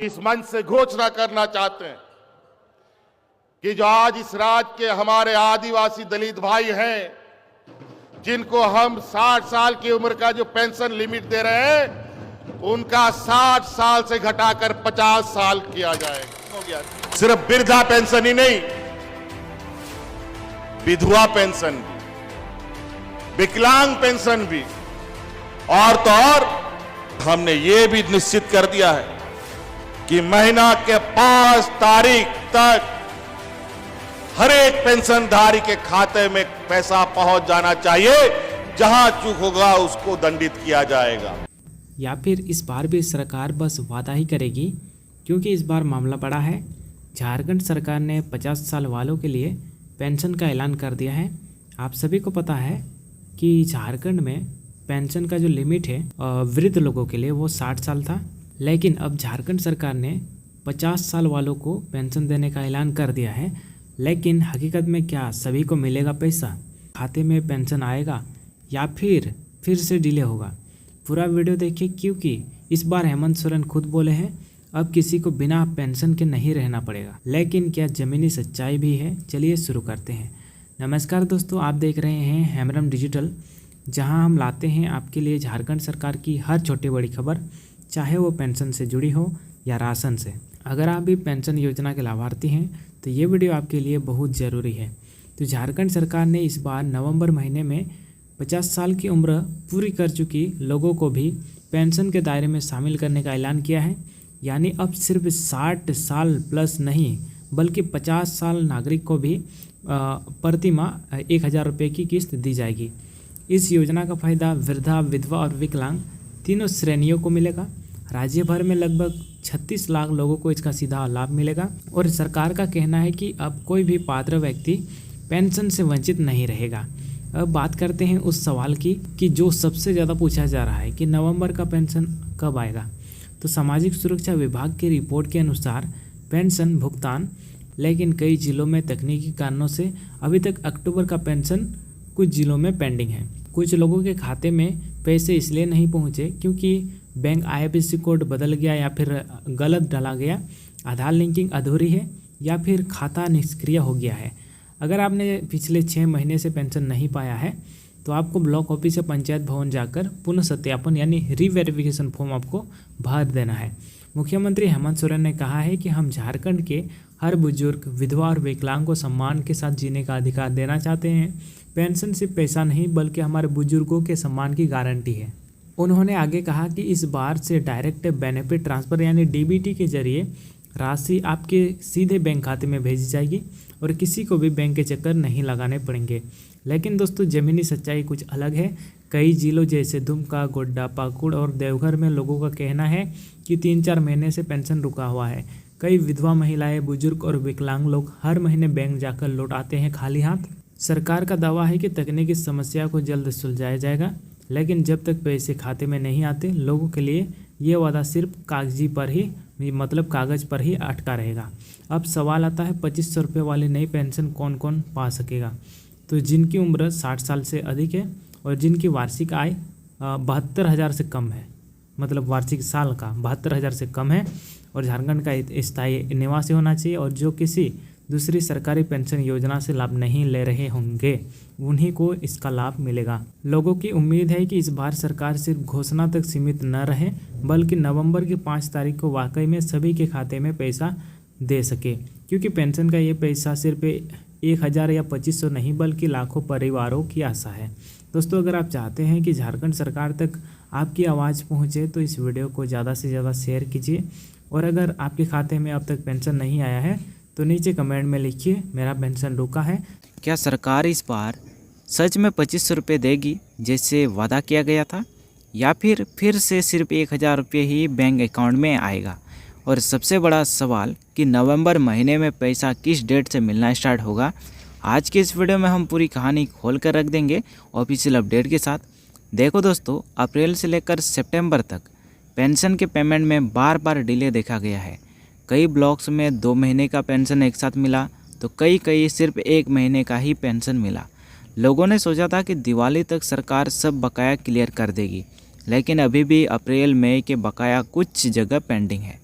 इस मंच से घोषणा करना चाहते हैं कि जो आज इस राज्य के हमारे आदिवासी दलित भाई हैं, जिनको हम 60 साल की उम्र का जो पेंशन लिमिट दे रहे हैं, उनका 60 साल से घटाकर 50 साल किया जाएगा। हो गया। सिर्फ वृद्धा पेंशन ही नहीं, विधवा पेंशन भी, विकलांग पेंशन भी, और तो और हमने ये भी निश्चित कर दिया है कि महीना के 5 तारीख तक हर एक पेंशनधारी के खाते में पैसा पहुंच जाना चाहिए। जहां चूक होगा उसको दंडित किया जाएगा। या फिर इस बार भी सरकार बस वादा ही करेगी, क्योंकि इस बार मामला बड़ा है। झारखंड सरकार ने 50 साल वालों के लिए पेंशन का ऐलान कर दिया है। आप सभी को पता है कि झारखंड में पेंशन का जो लिमिट है वृद्ध लोगों के लिए वो 60 साल था, लेकिन अब झारखंड सरकार ने 50 साल वालों को पेंशन देने का ऐलान कर दिया है। लेकिन हकीकत में क्या सभी को मिलेगा पैसा, खाते में पेंशन आएगा या फिर से डिले होगा? पूरा वीडियो देखिए, क्योंकि इस बार हेमंत सोरेन खुद बोले हैं अब किसी को बिना पेंशन के नहीं रहना पड़ेगा। लेकिन क्या ज़मीनी सच्चाई भी है? चलिए शुरू करते हैं। नमस्कार दोस्तों, आप देख रहे हैं हेमरम डिजिटल, जहां हम लाते हैं आपके लिए झारखंड सरकार की हर छोटी बड़ी खबर, चाहे वो पेंशन से जुड़ी हो या राशन से। अगर आप भी पेंशन योजना के लाभार्थी हैं तो ये वीडियो आपके लिए बहुत ज़रूरी है। तो झारखंड सरकार ने इस बार नवंबर महीने में 50 साल की उम्र पूरी कर चुकी लोगों को भी पेंशन के दायरे में शामिल करने का ऐलान किया है। यानी अब सिर्फ 60 साल प्लस नहीं, बल्कि 50 साल नागरिक को भी प्रति माह 1000 रुपये की किस्त दी जाएगी। इस योजना का फ़ायदा वृद्धा, विधवा और विकलांग तीनों श्रेणियों को मिलेगा। राज्य भर में लगभग 36 लाख लोगों को इसका सीधा लाभ मिलेगा और सरकार का कहना है कि अब कोई भी पात्र व्यक्ति पेंशन से वंचित नहीं रहेगा। अब बात करते हैं उस सवाल की कि जो सबसे ज़्यादा पूछा जा रहा है कि नवंबर का पेंशन कब आएगा। तो सामाजिक सुरक्षा विभाग की रिपोर्ट के अनुसार पेंशन भुगतान, लेकिन कई जिलों में तकनीकी कारणों से अभी तक अक्टूबर का पेंशन कुछ जिलों में पेंडिंग है। कुछ लोगों के खाते में पैसे इसलिए नहीं पहुंचे क्योंकि बैंक IFSC कोड बदल गया या फिर गलत डाला गया, आधार लिंकिंग अधूरी है या फिर खाता निष्क्रिय हो गया है। अगर आपने पिछले 6 महीने से पेंशन नहीं पाया है तो आपको ब्लॉक ऑफिस या पंचायत भवन जाकर पुनः सत्यापन यानी रीवेरिफिकेशन फॉर्म आपको भर देना है। मुख्यमंत्री हेमंत सोरेन ने कहा है कि हम झारखंड के हर बुजुर्ग, विधवा और विकलांग को सम्मान के साथ जीने का अधिकार देना चाहते हैं। पेंशन सिर्फ पैसा नहीं, बल्कि हमारे बुजुर्गों के सम्मान की गारंटी है। उन्होंने आगे कहा कि इस बार से डायरेक्ट बेनिफिट ट्रांसफ़र यानी DBT के जरिए राशि आपके सीधे बैंक खाते में भेजी जाएगी और किसी को भी बैंक के चक्कर नहीं लगाने पड़ेंगे। लेकिन दोस्तों, ज़मीनी सच्चाई कुछ अलग है। कई जिलों जैसे दुमका, गोड्डा, पाकुड़ और देवघर में लोगों का कहना है कि 3-4 महीने से पेंशन रुका हुआ है। कई विधवा महिलाएं, बुजुर्ग और विकलांग लोग हर महीने बैंक जाकर लौट आते हैं खाली हाथ। सरकार का दावा है कि तकनीकी समस्या को जल्द सुलझाया जाएगा, लेकिन जब तक पैसे खाते में नहीं आते, लोगों के लिए ये वादा सिर्फ कागजी पर ही, मतलब कागज़ पर ही अटका रहेगा। अब सवाल आता है 2500 रुपये वाली नई पेंशन कौन कौन पा सकेगा? तो जिनकी उम्र 60 साल से अधिक है और जिनकी वार्षिक आय 72,000 से कम है, मतलब वार्षिक साल का 72,000 से कम है और झारखंड का स्थायी निवासी होना चाहिए, और जो किसी दूसरी सरकारी पेंशन योजना से लाभ नहीं ले रहे होंगे उन्हीं को इसका लाभ मिलेगा। लोगों की उम्मीद है कि इस बार सरकार सिर्फ घोषणा तक सीमित न रहे, बल्कि नवंबर की 5 तारीख को वाकई में सभी के खाते में पैसा दे सके, क्योंकि पेंशन का ये पैसा सिर्फ 1000 या 2500 नहीं, बल्कि लाखों परिवारों की आशा है। दोस्तों, अगर आप चाहते हैं कि झारखंड सरकार तक आपकी आवाज़ पहुँचे तो इस वीडियो को ज़्यादा से ज़्यादा शेयर कीजिए, और अगर आपके खाते में अब तक पेंशन नहीं आया है तो नीचे कमेंट में लिखिए मेरा पेंशन रुका है। क्या सरकार इस बार सच में 2500 रुपये देगी जैसे वादा किया गया था, या फिर से सिर्फ 1000 रुपये ही बैंक अकाउंट में आएगा? और सबसे बड़ा सवाल कि नवंबर महीने में पैसा किस डेट से मिलना स्टार्ट होगा? आज के इस वीडियो में हम पूरी कहानी खोल कर रख देंगे ऑफिशियल अपडेट के साथ। देखो दोस्तों, अप्रैल से लेकर सितंबर तक पेंशन के पेमेंट में बार बार डिले देखा गया है। कई ब्लॉक्स में 2 महीने का पेंशन एक साथ मिला, तो कई सिर्फ 1 महीने का ही पेंशन मिला। लोगों ने सोचा था कि दिवाली तक सरकार सब बकाया क्लियर कर देगी, लेकिन अभी भी अप्रैल मई के बकाया कुछ जगह पेंडिंग है।